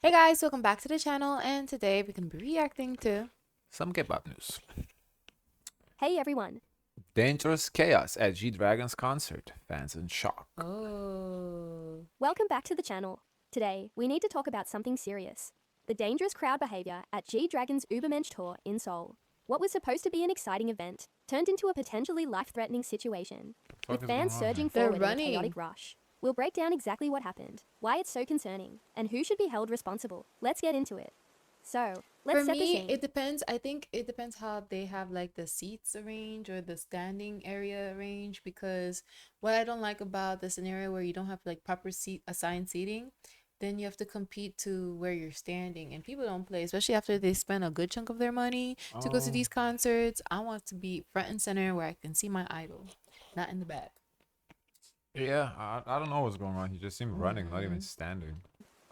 Hey guys, welcome back to the channel, and today we're going to be reacting to Some Kpop news. Hey everyone. Dangerous chaos at G-Dragon's concert. Fans in shock. Welcome back to the channel. Today, we need to talk about something serious. The dangerous crowd behavior at G-Dragon's Ubermensch tour in Seoul. What was supposed to be an exciting event turned into a potentially life-threatening situation, with fans surging They're forward in a running. chaotic rush. We'll break down exactly what happened, why it's so concerning, and who should be held responsible. Let's get into it. So, let's For set the me, scene. it depends. I think it depends how they have like the seats arranged or the standing area arranged, because what I don't like about the scenario where you don't have like proper seat assigned seating, then you have to compete to where you're standing, and people don't play, especially after they spend a good chunk of their money to go to these concerts. I want to be front and center where I can see my idol, not in the back. Yeah, I don't know what's going on. He just seemed running, not even standing.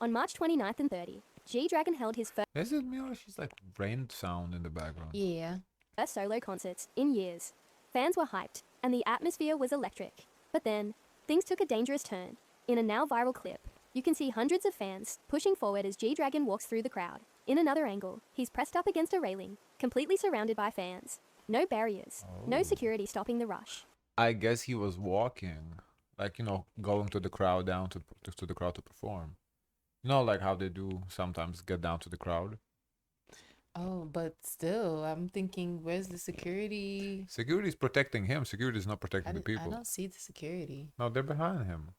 On March 29th and 30th, G-Dragon held his Is it me or she's like rain sound in the background? Yeah. first solo concerts in years. Fans were hyped, and the atmosphere was electric. But then, things took a dangerous turn. In a now viral clip, you can see hundreds of fans pushing forward as G-Dragon walks through the crowd. In another angle, he's pressed up against a railing, completely surrounded by fans. No barriers, no security stopping the rush. I guess he was walking, like, going to the crowd down to the crowd to perform. You know, like how they do sometimes get down to the crowd. Oh, but still, I'm thinking, where's the security? Security is protecting him. Security is not I, protecting the I people. don't see the security. No, they're behind him.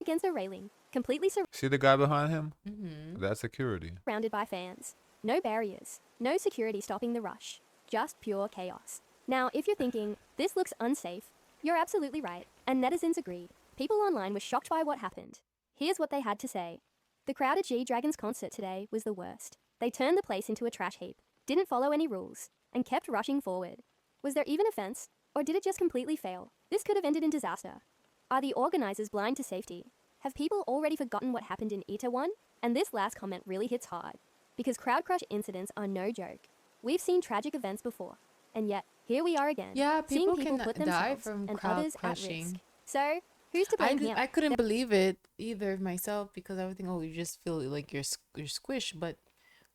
Against a railing, completely See the guy behind him? Mm-hmm. That's security. surrounded by fans. No barriers, no security stopping the rush. Just pure chaos. Now, if you're thinking, this looks unsafe, you're absolutely right, and netizens agreed. People online were shocked by what happened. Here's what they had to say. The crowd at G-Dragon's concert today was the worst. They turned the place into a trash heap, didn't follow any rules, and kept rushing forward. Was there even a fence, or did it just completely fail? This could have ended in disaster. Are the organizers blind to safety? Have people already forgotten what happened in Itaewon? And this last comment really hits hard, because crowd crush incidents are no joke. We've seen tragic events before, and yet here we are again, Yeah, seeing people people can put die themselves from and crowd others at risk. crushing. So, who's to blame here? I couldn't believe it either myself, because I would think, oh, you just feel like you're squished, but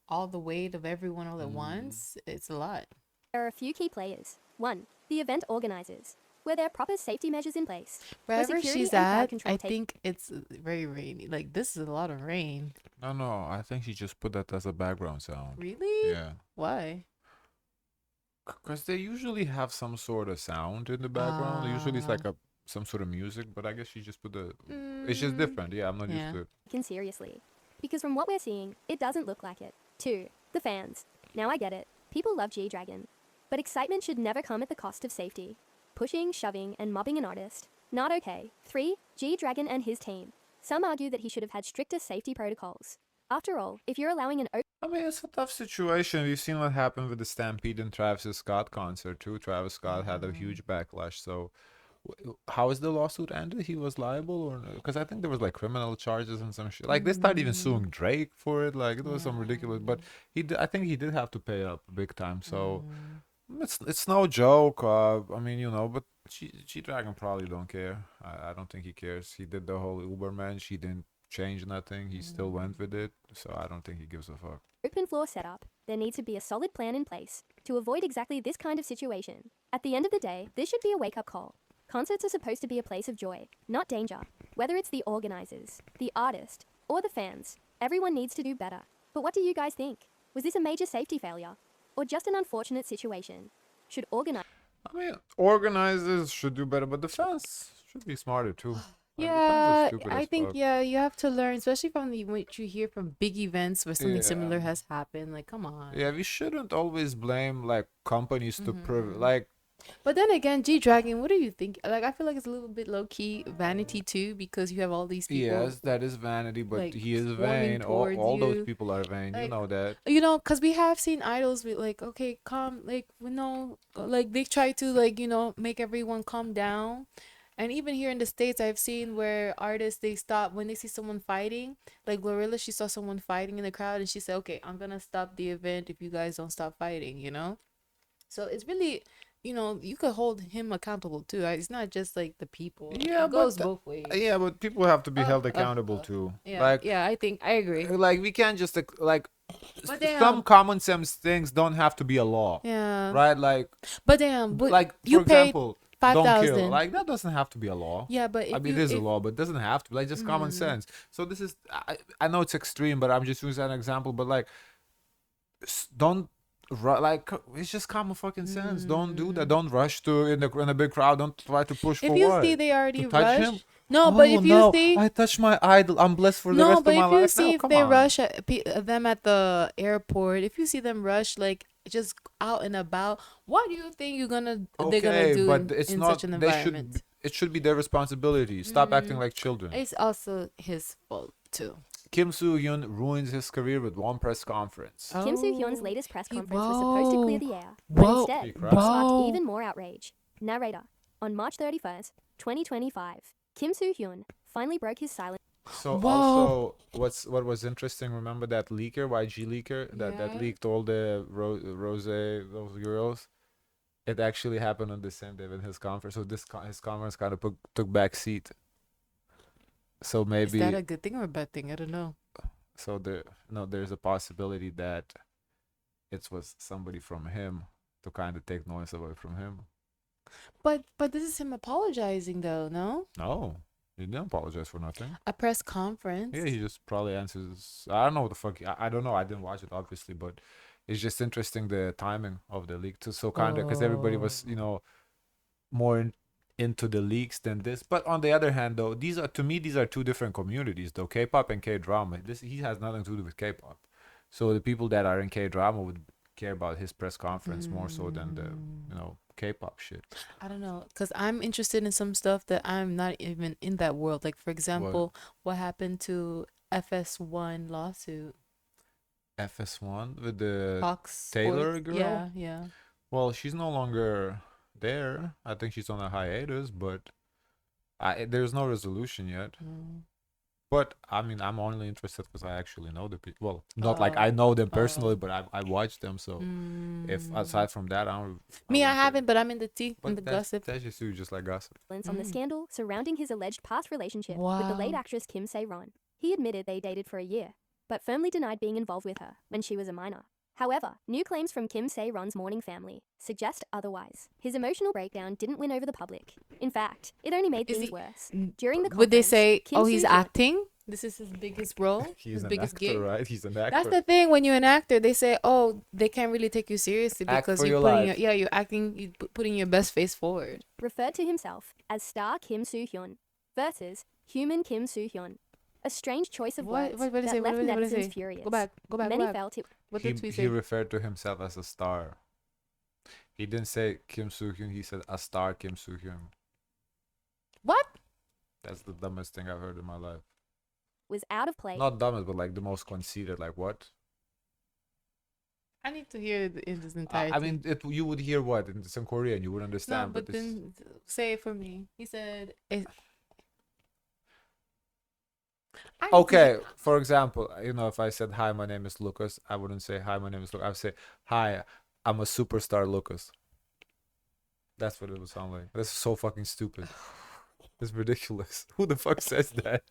all the weight of everyone all at once, it's a lot. There are a few key players. 1. The event organizers. Were there proper safety measures in place? Wherever security she's and crowd at, control I think it's very rainy. Like, this is a lot of rain. No, I think she just put that as a background sound. Really? Yeah. Why? Because they usually have some sort of sound in the background. Usually it's like some sort of music, but I guess she just put the... It's just different. Yeah, I'm not used to it. taken seriously. Because from what we're seeing, it doesn't look like it. 2. The fans. Now I get it. People love G-Dragon. But excitement should never come at the cost of safety. Pushing, shoving, and mobbing an artist. Not okay. 3. G-Dragon and his team. Some argue that he should have had stricter safety protocols. After all, if you're allowing an I mean, it's a tough situation. We've seen what happened with the Stampede and Travis Scott concert, too. Travis Scott had a huge backlash. So, how is the lawsuit ended? He was liable? Or because I think there was like criminal charges and some shit. Like, they started even suing Drake for it. Like, it was some ridiculous. But I think he did have to pay up big time. So, it's no joke. I mean, but G-Dragon probably don't care. I don't think he cares. He did the whole Ubermensch. He didn't change nothing. He still went with it. So I don't think he gives a fuck. open floor setup, there needs to be a solid plan in place to avoid exactly this kind of situation. At the end of the day, this should be a wake-up call. Concerts are supposed to be a place of joy, not danger. Whether it's the organizers, the artist, or the fans, everyone needs to do better. But what do you guys think? Was this a major safety failure? Or just an unfortunate situation? Should organize... I mean, organizers should do better, but the fans should be smarter too. Like, the fans are Yeah, stupid I as think, fuck. yeah, you have to learn, especially from what you hear from big events where something Yeah. similar has happened. Like, come on. Yeah, we shouldn't always blame like companies to like. But then again, G-Dragon, what do you think? Like, I feel like it's a little bit low-key vanity too, because you have all these people. Yes, that is vanity, but like, he is swarming vain. All towards those you. people are vain. You Like, know that. Because we have seen idols with like, okay, calm, like, we know, like, they try to, like, make everyone calm down. And even here in the States, I've seen where artists, they stop when they see someone fighting. Like Glorilla, she saw someone fighting in the crowd and she said, okay, I'm gonna stop the event if you guys don't stop fighting. So it's really, you know, you could hold him accountable too. Right? It's not just like the people. Yeah, It goes but both ways. yeah, but people have to be held accountable too. Yeah, yeah, I think I agree. Like we can't just like But some damn, common sense things don't have to be a law, yeah. right? Like But damn, but like you for paid example, five don't kill. thousand. Like that doesn't have to be a law. Yeah, but I if mean, it you is a if law, but it doesn't have to. Like just common sense. So this is I know it's extreme, but I'm just using an example. But like don't like it's just common fucking sense. Don't do that. Don't rush to in a big crowd. Don't try to push if for you what? see they To already touch him? rush. No, but Oh if you no! see I touched my idol. I'm blessed for the no, rest but of my if you life. see No, if come they on. rush them at the airport, if you see them rush like just out and about, what do you think they're gonna Okay, do but it's in not. such an They should. environment? It should be their responsibility. Stop acting like children. It's also his fault too. Kim Soo Hyun ruins his career with one press conference. Kim Soo Hyun's Oh, latest press he- conference was supposed to clear whoa, the air, but whoa, instead, He it cried. sparked whoa. even more outrage. Narrator. On March 31st, 2025, Kim Soo Hyun finally broke his silence. So Whoa. also, what was interesting? Remember that leaker, YG leaker, that Yeah. leaked all the rose those girls. It actually happened on the same day with his conference. So his conference kind of took back seat. So Is that maybe a good thing or a bad thing? I don't know. so there's a possibility that it was somebody from him to kind of take noise away from him. But this is him apologizing though, no? No, he didn't apologize for nothing. A press conference. Yeah, he just probably answers. I don't know what the fuck. I don't know. I didn't watch it obviously, but it's just interesting the timing of the leak too. So kind of because everybody was more into the leaks than this. But on the other hand, though, these are two different communities though. K-pop and K-drama. This he has nothing to do with K-pop. So the people that are in K-drama would care about his press conference more so than the K-pop shit. I don't know, because I'm interested in some stuff that I'm not even in that world. Like, for example, what happened to FS1 lawsuit? FS1 with the Fox Taylor Sports? girl? Yeah, yeah. Well, she's no longer there. I think she's on a hiatus, but there's no resolution yet. But I mean, I'm only interested because I actually know the people. Well, not like I know them personally, but I watched them. So if aside from that, I don't. Me, I wouldn't say- haven't, but I'm in the tea, in But the that's, gossip. that's just like gossip. On the scandal surrounding his alleged past relationship with the late Wow. actress Kim Se-ron. He admitted they dated for a year, but firmly denied being involved with her when she was a minor. However, new claims from Kim Se-ron's mourning family suggest otherwise. His emotional breakdown didn't win over the public. In fact, it only made Is things he- worse. During the Would they conference, say, Kim oh, he's Soo-hyun- acting? This is his biggest role? He's his an biggest actor, gig? right? He's an actor. That's the thing. When you're an actor, they say, oh, they can't really take you seriously Act because for you're your putting life. you're acting, putting your best face forward. referred to himself as star Kim Soo-hyun versus human Kim Soo-hyun. A strange choice of words What did he that say? What left did he netizens say? furious. Go back. Many go back. felt it What he, did we he say? referred to himself as a star. He didn't say Kim Soo Hyun. He said a star Kim Soo Hyun. What? That's the dumbest thing I've heard in my life. was out of place. Not dumbest, but like the most conceited. Like what? I need to hear it in this I entirety. mean, you would hear what in some Korean, you would no, understand. but but this, then say it for me. He said, I need to okay. For example, if I said hi, my name is Lucas, I wouldn't say hi, my name is Lucas. I would say hi, I'm a superstar, Lucas. That's what it would sound like. That's so fucking stupid. It's ridiculous. Who the fuck says that?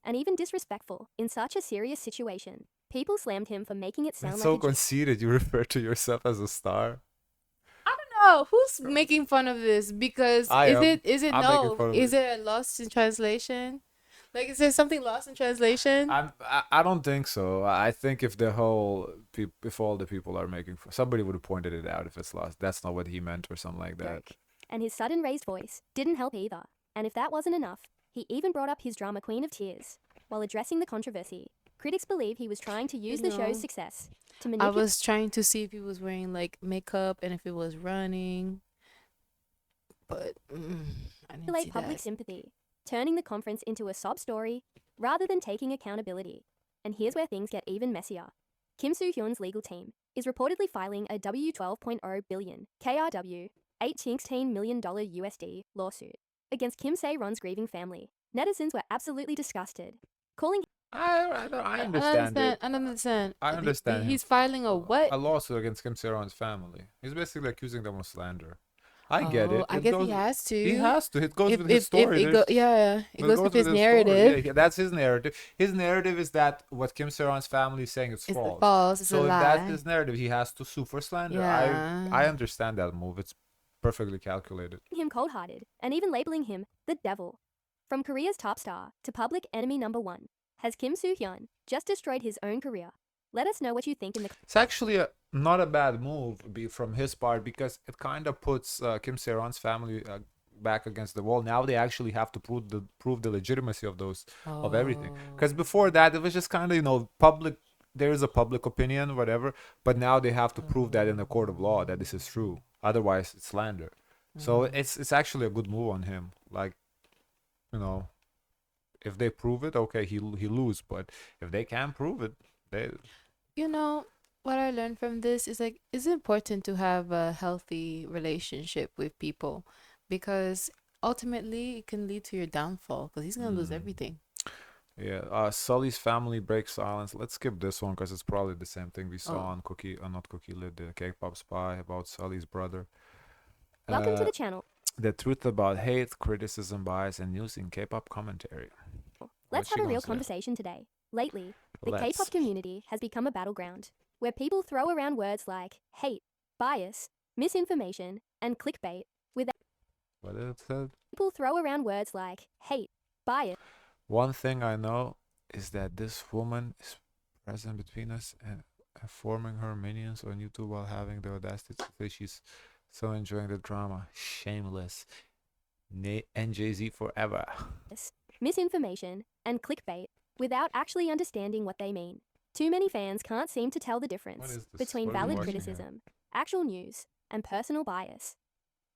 And even disrespectful in such a serious situation. People slammed him for making it sound That's like so a joke. conceited. You refer to yourself as a star. know who's making fun of this because I am. is it I'm making fun of is it. it lost in translation? Like, is there something lost in translation? I don't think so. I think if if all the people are making somebody would have pointed it out if it's lost. That's not what he meant or something like that. Joke. And his sudden raised voice didn't help either. And if that wasn't enough, he even brought up his drama queen of tears. While addressing the controversy, critics believe he was trying to use the know, show's success to I manipulate was trying to see if he was wearing like makeup and if it was running, but I didn't see public that. sympathy, turning the conference into a sob story rather than taking accountability. And here's where things get even messier. Kim Soo Hyun's legal team is reportedly filing a W12.0 billion KRW $18 million USD lawsuit against Kim Se-ron's grieving family. Netizens were absolutely disgusted, calling I I don't understand understand. it. I don't understand. I understand him. He's filing a what? A lawsuit against Kim Seron's family. He's basically accusing them of slander. I get Oh, it. I It guess he goes. has He to. has to. It goes with his If story. it go, There's. yeah, it It goes with goes with his his story. narrative. Yeah, that's his narrative. His narrative is that what Kim Seron's family is saying is It's the false. false. It's a So if that's lie. his narrative, he has to sue for slander. Yeah. I understand that move. It's perfectly calculated. Him cold hearted, and even labeling him the devil. From Korea's top star to public enemy number one, has Kim Soo Hyun just destroyed his own career? Let us know what you think in the It's actually not a bad move from his part because it kind of puts Kim Seron's family back against the wall. Now they actually have to prove the legitimacy of those of everything. Because Oh. before that, it was just kind of public. There is a public opinion, whatever. But now they have to prove that in a court of law that this is true. Otherwise, it's slander. So Mm. it's actually a good move on him. Like you know, if they prove it, okay, he lose. But if they can't prove it, they You know, what I learned from this is like it's important to have a healthy relationship with people because ultimately it can lead to your downfall because he's gonna lose Mm. everything. Yeah, Sully's family breaks silence. Let's skip this one because it's probably the same thing we saw Oh. on not Cookie Lid, the K-pop spy about Sully's brother. Welcome to Uh, the channel. the truth about hate, criticism, bias, and news in K-pop commentary. Let's What have you a gonna real say? conversation today. Lately, the Let's. K-pop community has become a battleground where people throw around words like hate, bias, misinformation, and clickbait. What it said? People throw around words like hate, bias. One thing I know is that this woman is present between us and forming her minions on YouTube while having the audacity to say she's so enjoying the drama. Shameless. NJZ forever. Misinformation, and clickbait without actually understanding what they mean. Too many fans can't seem to tell the What difference is this? between What are we valid watching here? criticism, actual news, and personal bias.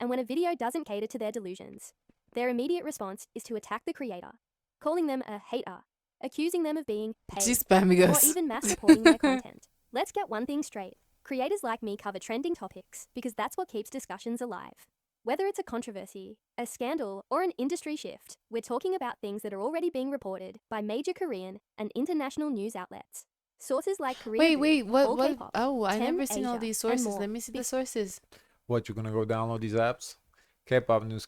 And when a video doesn't cater to their delusions, their immediate response is to attack the creator, calling them a hater, accusing them of being paid, She's spamming or us. even mass supporting their content. Let's get one thing straight. Creators like me cover trending topics because that's what keeps discussions alive. Whether it's a controversy, a scandal, or an industry shift, we're talking about things that are already being reported by major Korean and international news outlets. Sources like Korea Wait, Group, wait, All what? K-pop, Oh, I 10 never seen all Asia, these and sources. more. Let me see the sources. What, you gonna go download these apps? K-pop news,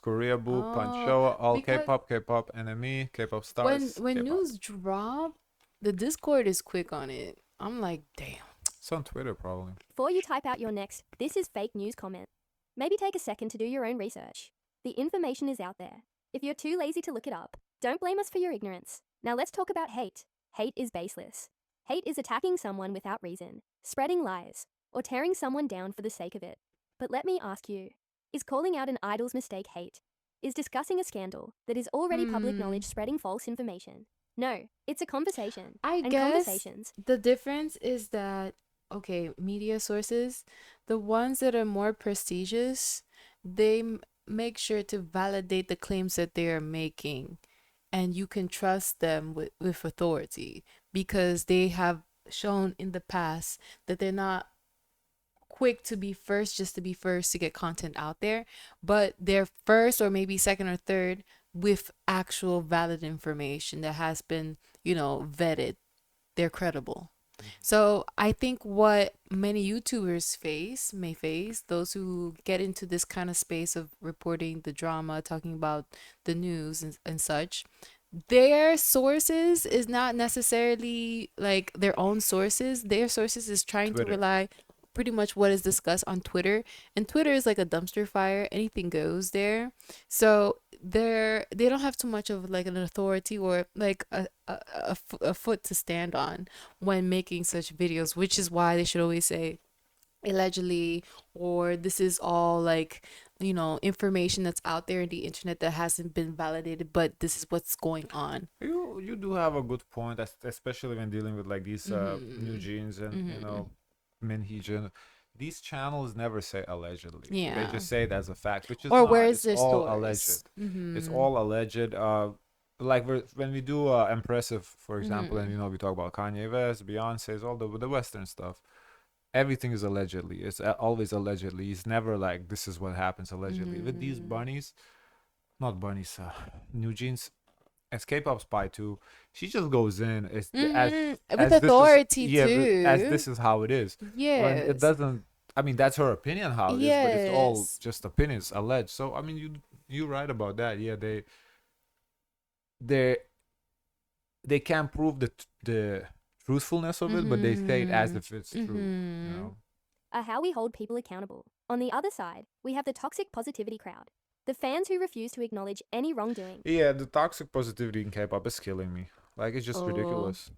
Korea Boo, Punch Oh, Show, all because K-pop enemy, K-pop when stars, when K-pop. news drop, the Discord is quick on it. I'm like, damn. It's on Twitter probably. Before you type out your next "this is fake news" comment, maybe take a second to do your own research. The information is out there. If you're too lazy to look it up, don't blame us for your ignorance. Now let's talk about hate. Hate is baseless. Hate is attacking someone without reason, spreading lies, or tearing someone down for the sake of it. But let me ask you, is calling out an idol's mistake hate? Is discussing a scandal that is already public knowledge spreading false information? No, it's a conversation. I and guess conversations the difference is that okay, media sources, the ones that are more prestigious, they make sure to validate the claims that they are making, and you can trust them with authority because they have shown in the past that they're not quick to be first just to be first to get content out there, but they're first or maybe second or third with actual valid information that has been, vetted. They're credible. So I think what many YouTubers may face, those who get into this kind of space of reporting the drama, talking about the news and such, their sources is not necessarily like their own sources. Their sources is trying to Twitter. rely pretty much what is discussed on Twitter. And Twitter is like a dumpster fire. Anything goes there. So they don't have too much of like an authority or like a foot to stand on when making such videos, which is why they should always say allegedly, or this is all like information that's out there in the internet that hasn't been validated, but this is what's going on. You do have a good point, especially when dealing with like these new Mm-hmm. jeans and Mm-hmm. Minheejin. These channels never say allegedly. They Yeah. just say it as a fact, which is Or not. where's It's their all alleged. stores? It's Mm-hmm. all alleged. Like when we do impressive, for example, and Mm-hmm. we talk about Kanye West, Beyonce's, all the Western stuff. Everything is allegedly. It's always allegedly. It's never like this is what happens allegedly. With these Mm-hmm. bunnies, not bunnies, new jeans. as K-pop spy too, she just goes in With as this is authority yeah as too. this is how it is when it Yes. doesn't. I mean that's her opinion how it is, but it's all Yes. just opinions alleged. So I mean you're right about that. Yeah, they they can't prove the truthfulness of it, but they say it as Mm-hmm. if it's true. You Mm-hmm. know. Are how we hold people accountable. On the other side, we have the toxic positivity crowd. The fans who refuse to acknowledge any wrongdoing. Yeah, the toxic positivity in K-pop is killing me. Like it's just Oh, ridiculous.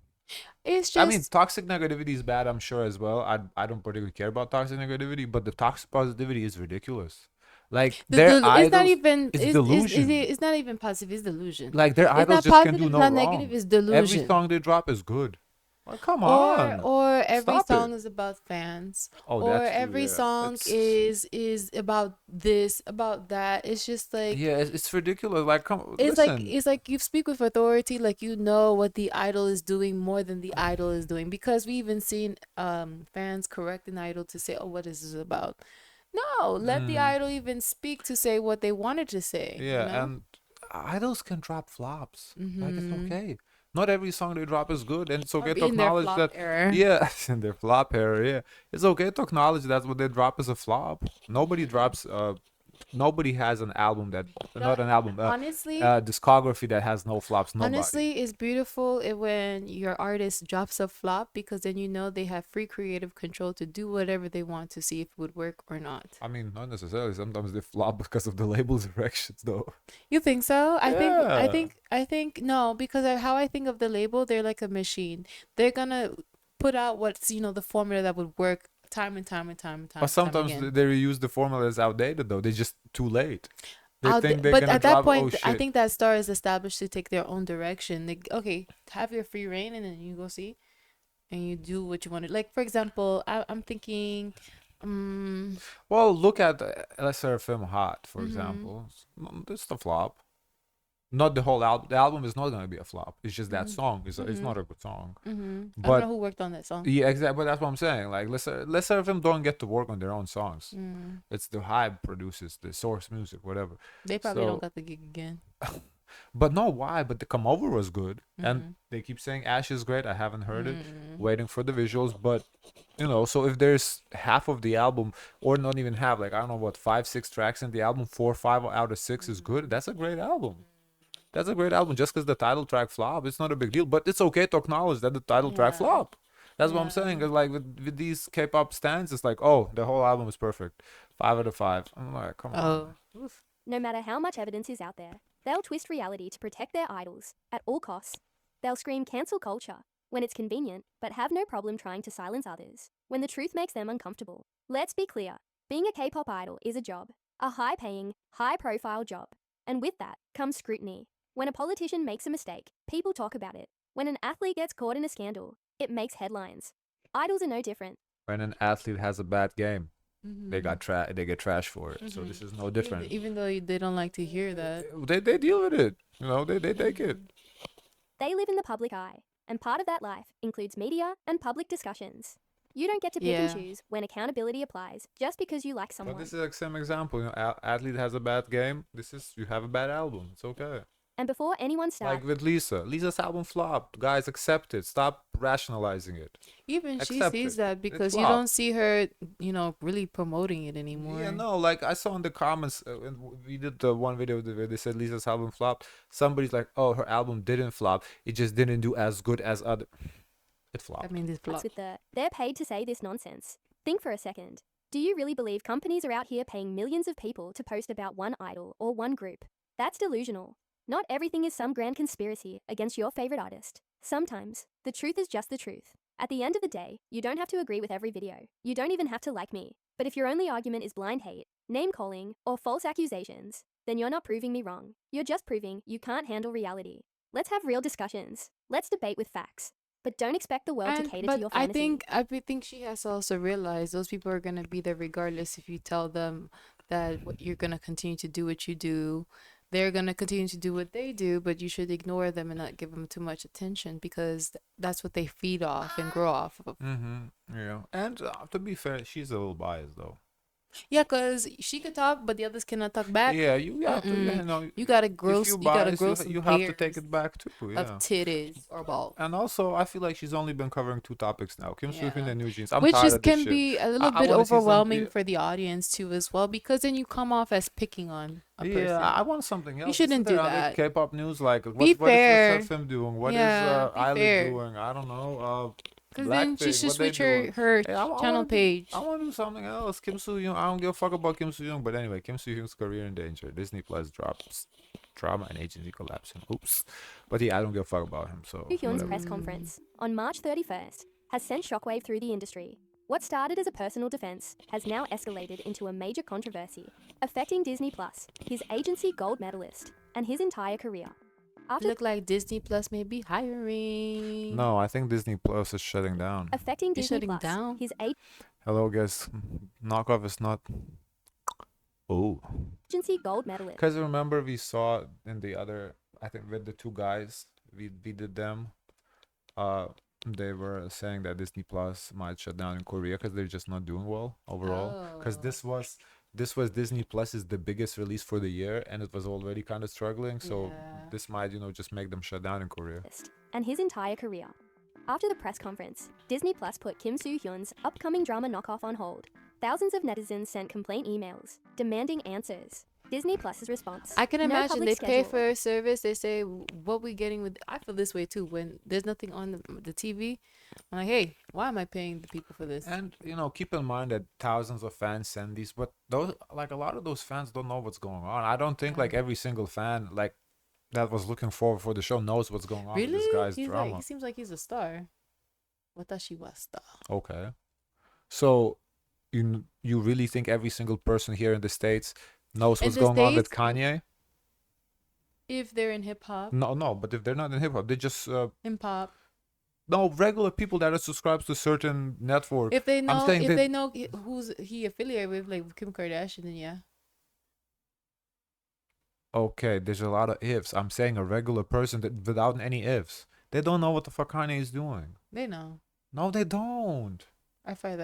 it's I mean, just toxic negativity is bad, I'm sure as well. I don't particularly care about toxic negativity, but the toxic positivity is ridiculous. Like their it's not idols even is delusion. it's not even positive, it's delusion. Like their It's idols not just can positive, do it's no not negative, wrong. it's Every delusion. song they drop is good. Like come or on. or every Stop it. song is about fans, Oh, or that's true, every yeah. song It's is about this, about that. It's just like yeah, it's ridiculous. Like come listen. it's like you speak with authority, like you know what the idol is doing more than the idol is doing, because we even seen fans correct an idol to say, oh, what is this about? No, let the Mm, idol even speak to say what they wanted to say, you yeah, know. and idols can drop flops. Like it's Mm-hmm. okay. Not every song they drop is good, and it's Or okay to in their acknowledge flop that. era. Yeah, in their flop era, yeah, it's okay to acknowledge that what they drop is a flop. Nobody Mm-hmm. drops. Nobody has an album that No, not an album. honestly, Discography that has no flops. Nobody. honestly, it's beautiful when your artist drops a flop, because then you know they have free creative control to do whatever they want to see if it would work or not. I mean, not necessarily. Sometimes they flop because of the label directions, though. You think so? Yeah. I think no, because of how I think of the label, they're like a machine. They're gonna put out what's, the formula that would work time and time and time and But time sometimes again. they reuse the formula as outdated, though. They're just too late. They think they're But gonna at that drop. Oh point, I shit. think that star is established to take their own direction. Like, okay, have your free reign, and then you go see and you do what you want to. Like, for example, I'm thinking, um, Well, look at Lesser Film Hot, for mm-hmm, example. It's the flop. Not the whole album. The album is not gonna be a flop. It's just that mm-hmm, song. It's mm-hmm, not a good song. mm-hmm. I don't know But who worked on that song. yeah, exactly. But that's what I'm saying. Like Lesser Film don't get to work on their own songs. Mm. It's the hype produces the source music, whatever. They probably don't So, got the gig again. but no, why? But the Come Over was good, and Mm-hmm. they keep saying Ash is great. I haven't heard it. Mm-hmm. Waiting for the visuals, but so if there's half of the album, or not even half, like I don't know what, 5, 6 tracks in the album, 4, 5 out of 6 is good. That's a great album. That's a great album. Just because the title track flop, it's not a big deal. But it's okay to acknowledge that the title track Yeah. flop. That's what I'm Yeah. saying. It's like with these K-pop stands, it's like, oh, the whole album is perfect, 5 out of 5. I'm like, come on. Oh. Oof. No matter how much evidence is out there, they'll twist reality to protect their idols at all costs. They'll scream cancel culture when it's convenient, but have no problem trying to silence others when the truth makes them uncomfortable. Let's be clear, being a K-pop idol is a job, a high-paying, high-profile job, and with that comes scrutiny. When a politician makes a mistake, people talk about it. When an athlete gets caught in a scandal, it makes headlines. Idols are no different. When an athlete has a bad game, Mm-hmm. they get trash for it. So Mm-hmm. this is no different. Even though they don't like to hear that. They deal with it. They take it. Mm-hmm. They live in the public eye, and part of that life includes media and public discussions. You don't get to pick and Yeah. choose when accountability applies just because you like But someone. this is like same example. Athlete has a bad game. You have a bad album. It's okay. And before anyone Like starts, with Lisa's album flopped. Guys, accept it. Stop rationalizing it. Even she Accept sees it. that, It because you don't flopped. see her, really promoting it Yeah, anymore. no, like I saw in the comments, when we did the one video where they said Lisa's album flopped. Somebody's like, "Oh, her album didn't flop. It just didn't do as good as other." It I flopped. mean, this flop. with they're paid to say this nonsense. Think for a second. Do you really believe companies are out here paying millions of people to post about one idol or one group? That's delusional. Not everything is some grand conspiracy against your favorite artist. Sometimes, the truth is just the truth. At the end of the day, you don't have to agree with every video. You don't even have to like me. But if your only argument is blind hate, name calling, or false accusations, then you're not proving me wrong. You're just proving you can't handle reality. Let's have real discussions. Let's debate with facts. But don't expect the world to And cater to but your fantasy. I think she has to also realize those people are gonna be there regardless if you tell them that you're gonna continue to do what you do. They're gonna continue to do what they do, but you should ignore them and not give them too much attention, because that's what they feed off and grow off of. Mm-hmm. Yeah. And to be fair, she's a little biased though. Yeah, because she could talk, but the others cannot talk back. Yeah, you have to, Mm-mm. you know, You gotta if you you gotta bias, grow some you have to take pairs it back too. of Yeah. titties or balls. And also, I feel like she's only been covering 2 topics now. Kim Soo Hyun Yeah. and New Jeans. I'm Which tired just of this can shit. be a little I bit want to see some. overwhelming for the audience too as well, because then you come off as picking on a Yeah, person. I want something You else. Isn't shouldn't there do other that. K-pop news like Be what's fair. Sefim doing? What is Yeah, be Eilish fair. doing? I don't know. Because then she Blackpink, should what they switch doing? her Hey, channel page. I want to do something else. Kim Soo Hyun. I don't give a fuck about Kim Soo Hyun. But anyway, Kim Soo Hyun's career in danger. Disney Plus drops drama and agency collapsing. Oops. But yeah, I don't give a fuck about him. So Soo Hyun's whatever. press conference on March 31st has sent shockwave through the industry. What started as a personal defense has now escalated into a major controversy, affecting Disney Plus, his agency gold medalist, and his entire career. After Look like Disney Plus may be hiring. No, I think Disney Plus is shutting down. affecting You're Disney shutting Plus, down? his Hello, guys. Knockoff is not. Oh. agency gold medalist. Because remember, we saw in the other, I think with the two guys, we did them. They were saying that Disney Plus might shut down in Korea because they're just not doing well overall. Because Oh. this was Disney Plus is the biggest release for the year, and it was already kind of struggling. So Yeah. this might, just make them shut down in Korea. And his entire career. After the press conference, Disney Plus put Kim Soo Hyun's upcoming drama knockoff on hold. Thousands of netizens sent complaint emails demanding answers. Disney Plus's response: I can no imagine public they pay schedule. for a service. They say, "What we getting with?" I feel this way too. When there's nothing on the TV, I'm like, "Hey, why am I paying the people for this?" And keep in mind that thousands of fans send these, but those like a lot of those fans don't know what's going on. I don't think like Yeah. every single fan like that was looking forward for the show knows what's going on with this Really? guy's He drama. seems like he's a star. Watashi wa star. Okay. So you really think every single person here in the States knows In what's the going on with States, Kanye? if they're in hip hop, No, but if they're not in hip hop, they just in pop, no regular people that are subscribed to certain network. if they I'm know, saying if that they know who's he affiliated with, like Kim Kardashian, then yeah. okay, there's a lot of ifs. I'm saying a regular person that without any ifs. They don't know what the fuck Kanye is doing. They know. No, they don't. I find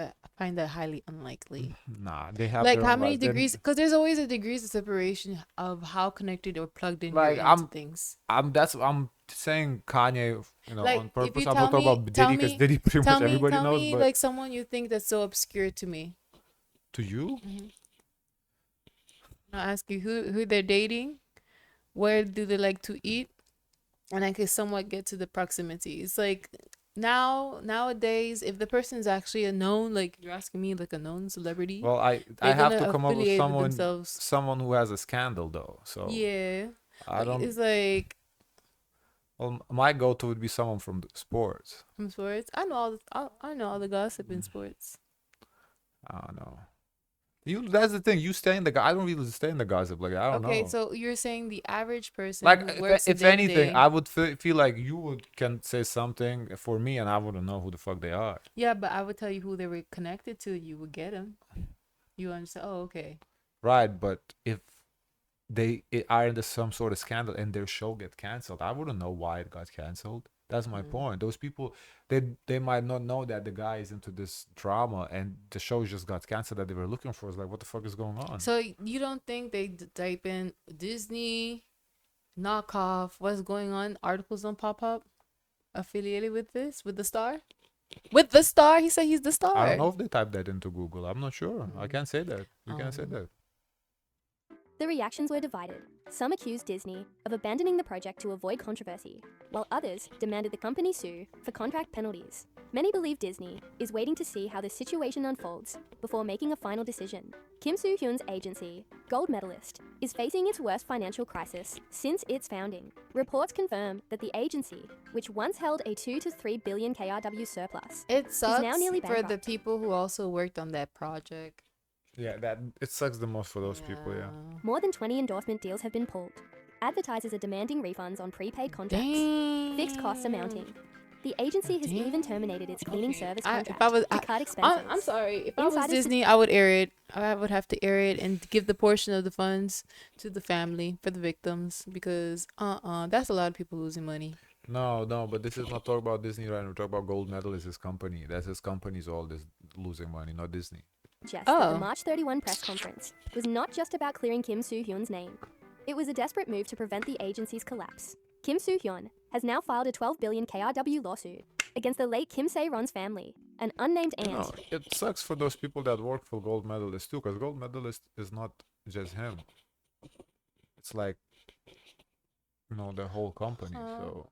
that highly unlikely. Nah, they have Like their how own many lives. They're- degrees? Because there's always a degrees of separation of how connected or plugged in Like you're into things. I'm saying Kanye, Like on if purpose. you I'm not talking about Diddy because Diddy pretty much everybody tell knows, me but like someone you think that's so obscure to me. to you, I'll ask you who they're dating, where do they like to eat, and I can somewhat get to the proximity. It's like nowadays, if the person is actually a known, like you're asking me, like a known celebrity, well, I they're have gonna to come up with affiliate with themselves. someone who has a scandal though. So Yeah, I like, don't. it's like Well, my go-to would be someone from the sports. from sports. I know all the gossip in sports. I don't know. That's the thing. You stay in the. I don't really stay in the gossip. Like I don't Okay, know. so you're saying the average person Like who works if day to anything, day. I would feel like you can say something for me, and I wouldn't know who the fuck they are. Yeah, but I would tell you who they were connected to. You would get them. You understand? Oh, okay. Right, but if they are into some sort of scandal and their show get canceled, I wouldn't know why it got canceled. That's my point. Those people, they might not know that the guy is into this drama and the show just got canceled that they were looking for. It's like, what the fuck is going on? So you don't think they type in Disney knockoff? What's going on? Articles don't pop up affiliated with this with the star. With the star, he said he's the star. I don't know if they typed that into Google. I'm not sure. I can't say that. You can't say Um, that. The reactions were divided. Some accused Disney of abandoning the project to avoid controversy, while others demanded the company sue for contract penalties. Many believe Disney is waiting to see how the situation unfolds before making a final decision. Kim Soo Hyun's agency, Gold Medalist, is facing its worst financial crisis since its founding. Reports confirm that the agency, which once held a 2 to 3 billion KRW surplus, It sucks now nearly for the bankrupt. people who also worked on that project. Yeah, that it sucks the most for those people. Yeah. more than 20 endorsement deals have been pulled. Advertisers are demanding refunds on prepaid contracts. Dang. Fixed costs are mounting. The agency has even terminated its cleaning service contract If I was, to cut expenses. I'm sorry. If I was Insiders Disney, I would air it. I would have to air it and give the portion of the funds to the family for the victims because that's a lot of people losing money. No, but this is not talk about Disney right now. We're talking about Gold Medalist, his company. That's his company's all this losing money, not Disney. Suggests that the Oh. March 31 press conference was not just about clearing Kim Soo Hyun's name. It was a desperate move to prevent the agency's collapse. Kim Soo Hyun has now filed a 12 billion KRW lawsuit against the late Kim Se-ron's family, an unnamed You know, aunt. it sucks for those people that work for gold medalist too, because gold medalist is not just him. It's like, you know, the whole company. So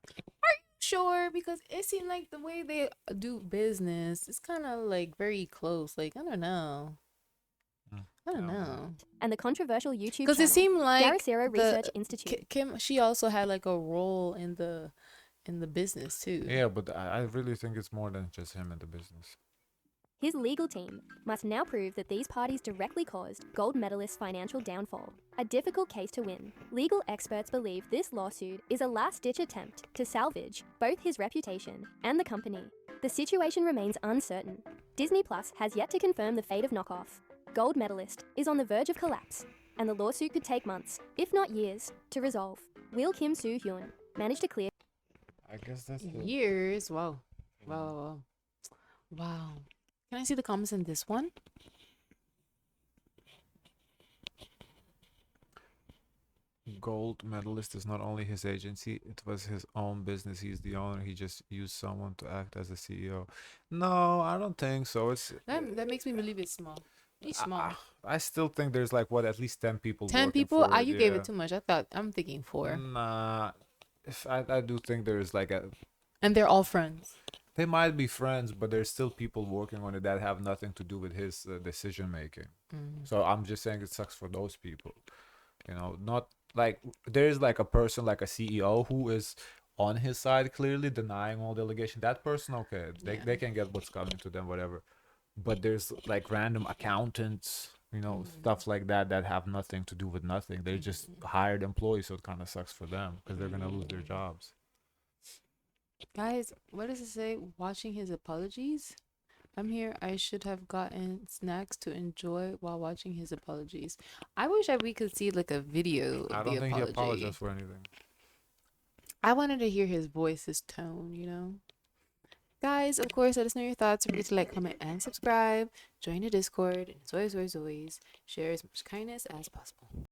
Sure, because it seemed like the way they do business is kind of like very close. Like, I don't know. I don't know. And the controversial YouTube Because channel, it seemed like Garicero Research Institute. Kim, she also had like a role in the business too. yeah, but I really think it's more than just him in the business. His legal team must now prove that these parties directly caused gold medalist's financial downfall, a difficult case to win. Legal experts believe this lawsuit is a last-ditch attempt to salvage both his reputation and the company. The situation remains uncertain. Disney Plus has yet to confirm the fate of Knockoff. Gold Medalist is on the verge of collapse, and the lawsuit could take months, if not years, to resolve. Will Kim Soo Hyun manage to clear I guess that's the Years. Wow. Wow. Can I see the comments in this one? gold medalist is not only his agency, it was his own business. He's the owner. He just used someone to act as a CEO. No, I don't think so. It's That makes me believe it's small. It's small. I still think there's like what, at least 10 people 10 working people? for it, You gave yeah. it too much. I'm thinking 4. Nah, if I do think there's like And they're all friends. they might be friends, but there's still people working on it that have nothing to do with his decision making. So I'm just saying it sucks for those people. You know, not like there's like a person like a CEO who is on his side clearly denying all the allegation. That person, okay, they can get what's coming to them, whatever. But there's like random accountants, you know, stuff like that that have nothing to do with nothing. They're just hired employees, so it kind of sucks for them because they're gonna lose their jobs. Guys, what does it say? Watching his apologies? I'm here. I should have gotten snacks to enjoy while watching his apologies. I wish that we could see like a video I of don't the think he apology. apologized for anything. I wanted to hear his voice, his tone, Guys, of course, let us know your thoughts. Remember to like, comment, and subscribe. Join the Discord. And as always, share as much kindness as possible.